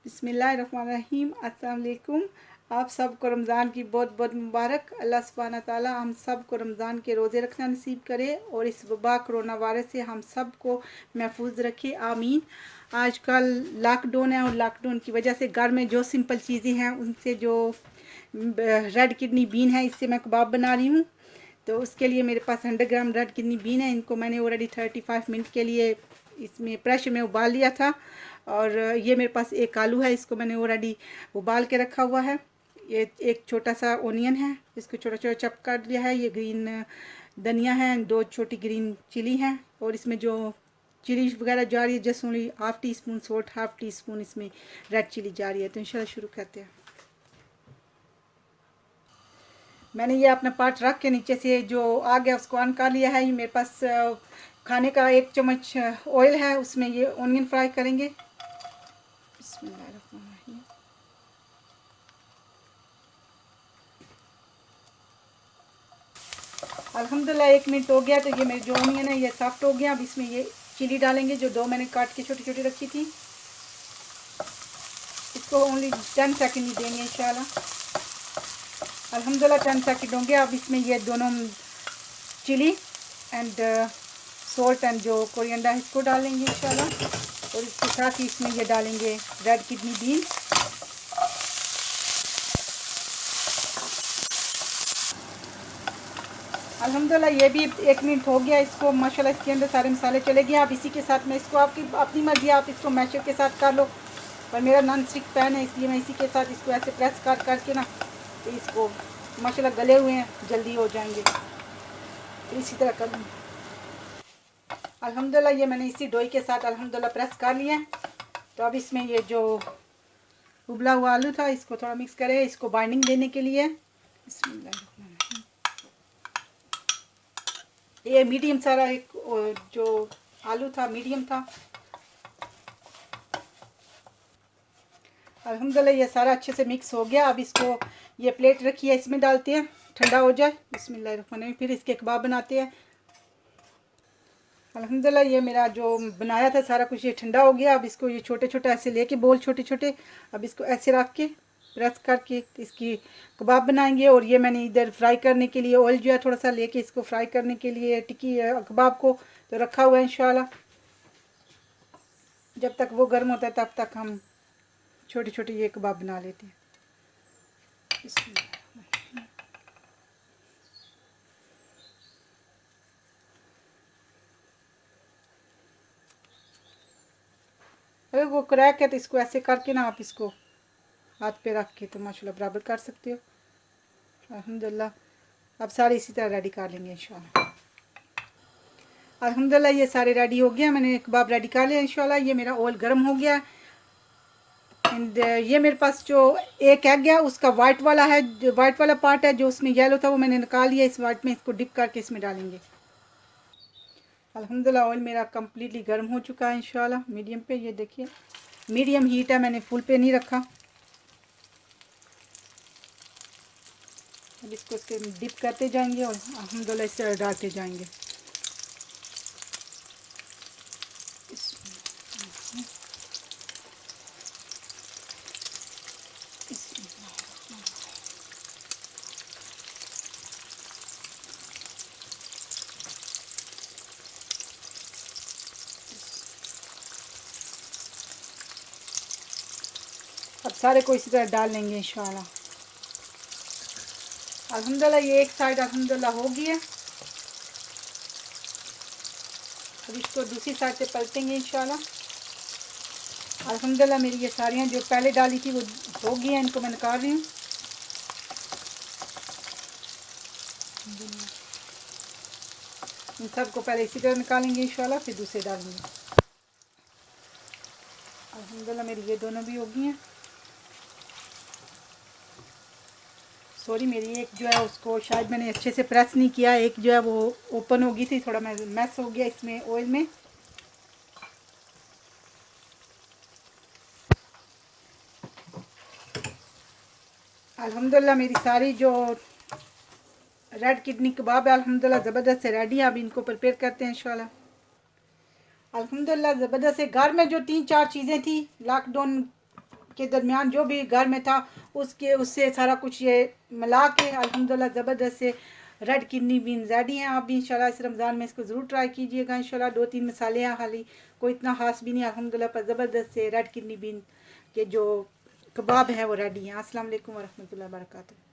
बिस्मिल्लाहिर्रहमानिर्रहीम। अस्सलाम वालेकुम। आप सबको रमज़ान की बहुत बहुत मुबारक। अल्लाह सुब्हाना ताला हम सब को रमज़ान के रोज़े रखना नसीब करे और इस वबा कोरोना वायरस से हम सब को महफूज रखे, आमीन। आजकल लॉकडाउन है और लॉकडाउन की वजह से घर में जो सिंपल चीज़ें हैं उनसे जो रेड किडनी बीन है इससे मैं कबाब बना रही हूँ। तो उसके लिए मेरे पास 100 ग्राम रेड किडनी बीन है। इनको मैंने ऑलरेडी 35 मिनट के लिए इसमें प्रेशर में उबाल लिया था। और ये मेरे पास एक आलू है, इसको मैंने ऑलरेडी उबाल के रखा हुआ है। ये एक छोटा सा ओनियन है, इसको छोटा छोटा चप काट लिया है। ये ग्रीन धनिया है, 2 छोटी ग्रीन चिली हैं। और इसमें जो चिली वगैरह जा रही है just only half tea spoon salt, half tea spoon इसमें रेड चिली जा रही है। तो इंशाल्लाह शुरू करते हैं। मैंने ये अपना पार्ट रख के नीचे से जो आ गया उसको ऑन कर लिया है। ये मेरे पास खाने का 1 चम्मच ऑयल है, उसमें ये ऑनियन फ्राई करेंगे। बिस्मिल्लाहिर्रहमानिर्रहीम। अल्हम्दुलिल्लाह 1 मिनट हो गया। तो ये मेरे जो ऑनियन है ये सॉफ्ट हो गया। अब इसमें ये चिली डालेंगे जो 2 मैंने काट के छोटी छोटी रखी थी। इसको ओनली 10 सेकंड ही देंगे इंशाल्लाह। अल्हम्दुलिल्लाह 10 सेकंड होंगे। अब इसमें ये दोनों चिली एंड सॉल्ट एंड जो कोरिएंडर है इसको डालेंगे इंशाल्लाह। और इसके साथ ही इसमें ये डालेंगे रेड किडनी बीन। अल्हम्दुलिल्लाह ये भी 1 मिनट हो गया। इसको माशाल्लाह इसके अंदर सारे मसाले चले गए। अब इसी के साथ में इसको आपकी अपनी मर्जी, आप इसको मैशर के साथ कर लो, पर मेरा नॉन स्टिक पैन है इसलिए मैं इसी के साथ इसको ऐसे प्रेस कर करके ना तो इसको माशाल्लाह गले हुए हैं, जल्दी हो जाएंगे। तो इसी तरह कर लूँगी। अल्हम्दुलिल्लाह ये मैंने इसी डोई के साथ अल्हम्दुलिल्लाह प्रेस कर लिया है। तो अब इसमें ये जो उबला हुआ आलू था इसको थोड़ा मिक्स करें, इसको बाइंडिंग देने के लिए। ये मीडियम सारा एक जो आलू था मीडियम था। अल्हम्दुलिल्लाह ये सारा अच्छे से मिक्स हो गया। अब इसको ये प्लेट रखी है इसमें डालते हैं, ठंडा हो जाए। बिस्मिल्लाहिर्रहमानिर्रहीम। फिर इसके कबाब बनाते हैं। अल्हम्दुलिल्लाह ये मेरा जो बनाया था सारा कुछ ये ठंडा हो गया। अब इसको ये छोटे छोटे ऐसे लेके बोल छोटे छोटे, अब इसको ऐसे रख के प्रेस करके इसकी कबाब बनाएंगे। और ये मैंने इधर फ्राई करने के लिए ऑयल जो है थोड़ा सा लेके इसको फ्राई करने के लिए टिक्की कबाब को तो रखा हुआ है इंशाल्लाह। जब तक वो गर्म होता है तब तक हम छोटे छोटे ये कबाब बना लेते हैं। अगर वो क्रैक है तो इसको ऐसे करके ना आप इसको हाथ पे रख के तो माशाल्लाह बराबर कर सकते हो। अल्हम्दुलिल्लाह अब सारे इसी तरह रेडी कर लेंगे इंशाल्लाह। अल्हम्दुलिल्लाह ये सारे रेडी हो गया, मैंने कबाब रेडी कर लिया इंशाल्लाह। ये मेरा ऑयल गर्म हो गया एंड ये मेरे पास जो एक एग है उसका वाइट वाला है, जो वाइट वाला पार्ट है जो उसमें येलो था वो मैंने निकाल लिया। इस वाइट में इसको डिप करके इसमें डालेंगे। अल्हम्दुलिल्लाह ऑयल मेरा कम्प्लीटली गर्म हो चुका है इंशाल्लाह। मीडियम पे ये देखिए मीडियम हीट है, मैंने फुल पे नहीं रखा। अब इसको इसके डिप करते जाएंगे और अल्हम्दुलिल्लाह इस तरह डालते जाएंगे। अब सारे को इसी तरह डाल लेंगे इंशाल्लाह। अल्हम्दुलिल्लाह ये एक साइड अल्हम्दुलिल्लाह हो गई है। अब इसको दूसरी साइड से पलटेंगे इंशाल्लाह। अल्हम्दुलिल्लाह मेरी ये सारियाँ जो पहले डाली थी वो हो गई हैं, इनको मैं निकाल रही हूँ। इन सबको पहले इसी तरह निकालेंगे इंशाल्लाह, फिर दूसरे डालेंगे। अल्हम्दुलिल्लाह मेरी ये दोनों भी हो गई हैं। सॉरी मेरी एक जो है उसको शायद मैंने अच्छे से प्रेस नहीं किया, एक जो है वो ओपन हो गई थी, थोड़ा मैस हो गया इसमें ऑयल में। अल्हम्दुलिल्लाह मेरी सारी जो रेड किडनी कबाब है अल्हम्दुलिल्लाह ज़बरदस्त से रेडी है। अब इनको प्रिपेयर करते हैं इंशाल्लाह। अल्हम्दुलिल्लाह ज़बरदस्त से घर में जो 3-4 चीज़ें थी लॉकडाउन के दरमियान जो भी घर में था उससे सारा कुछ ये मिला के अल्हम्दुलिल्लाह ज़बरदस्त से रेड किडनी बीन रेडी हैं। आप भी इंशाल्लाह इस रमज़ान में इसको ज़रूर ट्राई कीजिएगा। इंशाल्लाह 2-3 मसाले हैं खाली, कोई इतना खास भी नहीं अल्हम्दुलिल्लाह, पर ज़बरदस्त से रेड किडनी बीन के जो कबाब हैं वो रेडी हैं। अस्सलाम वालेकुम व रहमतुल्लाहि व बरकातहू।